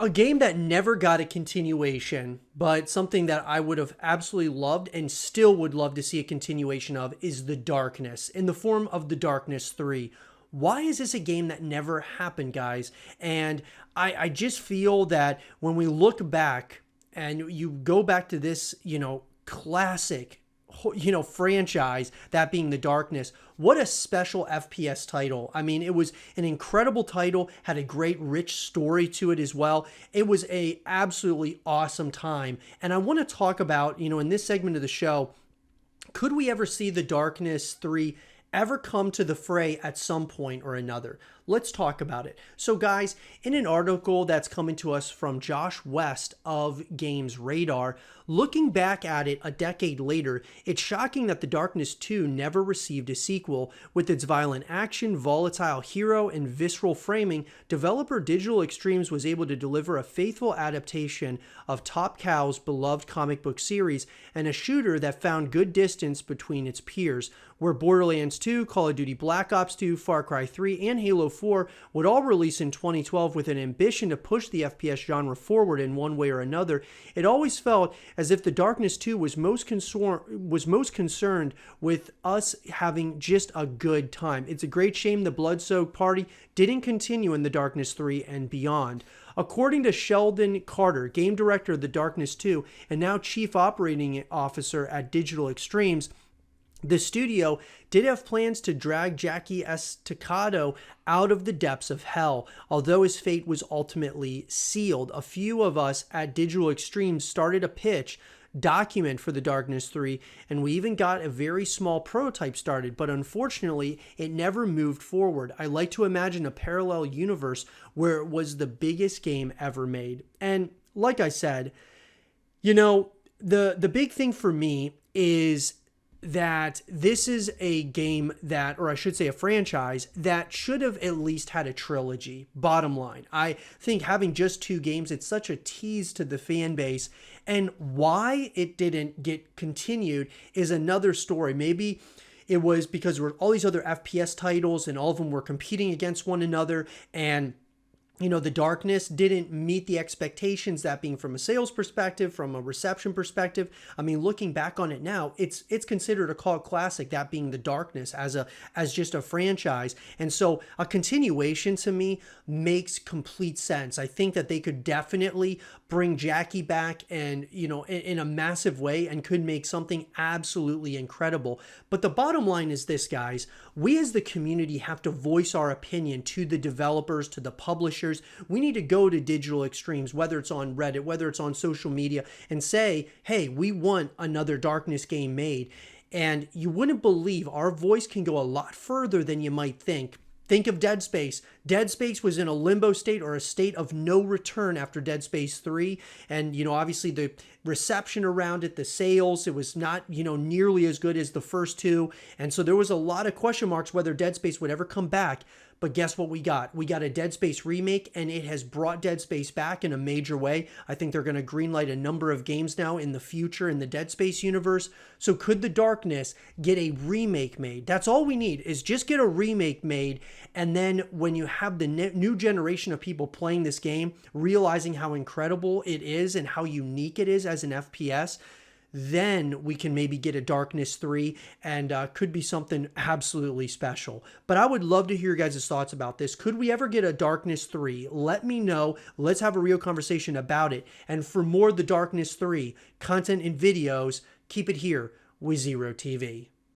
A game that never got a continuation, but something that I would have absolutely loved and still would love to see a continuation of is The Darkness in the form of The Darkness 3. Why is this a game that never happened, guys? And I just feel that when we look back and you go back to this, classic franchise, that being The Darkness. What a special FPS title. I mean, it was an incredible title, had a great rich story to it as well. It was a absolutely awesome time. And I want to talk about, in this segment of the show, could we ever see The Darkness 3 ever come to the fray at some point or another? Let's talk about it. So guys, in an article that's coming to us from Josh West of Games Radar, looking back at it a decade later, it's shocking that The Darkness 2 never received a sequel. With its violent action, volatile hero, and visceral framing, developer Digital Extremes was able to deliver a faithful adaptation of Top Cow's beloved comic book series and a shooter that found good distance between its peers. Where Borderlands 2, Call of Duty Black Ops 2, Far Cry 3, and Halo 4 would all release in 2012 with an ambition to push the FPS genre forward in one way or another, it always felt as if The Darkness 2 was most concerned with us having just a good time. It's a great shame the blood-soaked party didn't continue in The Darkness 3 and beyond. According to Sheldon Carter, game director of The Darkness 2 and now chief operating officer at Digital Extremes, the studio did have plans to drag Jackie Estacado out of the depths of hell, although his fate was ultimately sealed. A few of us at Digital Extremes started a pitch document for The Darkness 3, and we even got a very small prototype started, but unfortunately, it never moved forward. I like to imagine a parallel universe where it was the biggest game ever made. And like I said, the big thing for me is that this is a game that, or I should say a franchise, that should have at least had a trilogy. Bottom line, I think having just 2 games, it's such a tease to the fan base. And why it didn't get continued is another story. Maybe it was because there were all these other FPS titles and all of them were competing against one another, and The Darkness didn't meet the expectations, that being from a sales perspective, from a reception perspective. I mean, looking back on it now, it's considered a cult classic, that being The Darkness as just a franchise. And so a continuation to me makes complete sense. I think that they could definitely bring Jackie back and, in a massive way, and could make something absolutely incredible. But the bottom line is this, guys. We as the community have to voice our opinion to the developers, to the publishers. We need to go to Digital Extremes, whether it's on Reddit, whether it's on social media, and say, hey, we want another Darkness game made. And you wouldn't believe our voice can go a lot further than you might think. Think of Dead Space. Dead Space was in a limbo state, or a state of no return after Dead Space 3. And, obviously the reception around it, the sales, it was not, nearly as good as the first 2. And so there was a lot of question marks whether Dead Space would ever come back. But guess what we got? We got a Dead Space remake, and it has brought Dead Space back in a major way. I think they're going to greenlight a number of games now in the future in the Dead Space universe. So could The Darkness get a remake made? That's all we need, is just get a remake made. And then when you have the new generation of people playing this game, realizing how incredible it is and how unique it is as an FPS, then we can maybe get a Darkness 3 and could be something absolutely special. But I would love to hear your guys' thoughts about this. Could we ever get a Darkness 3? Let me know. Let's have a real conversation about it. And for more The Darkness 3 content and videos, keep it here with zrotv.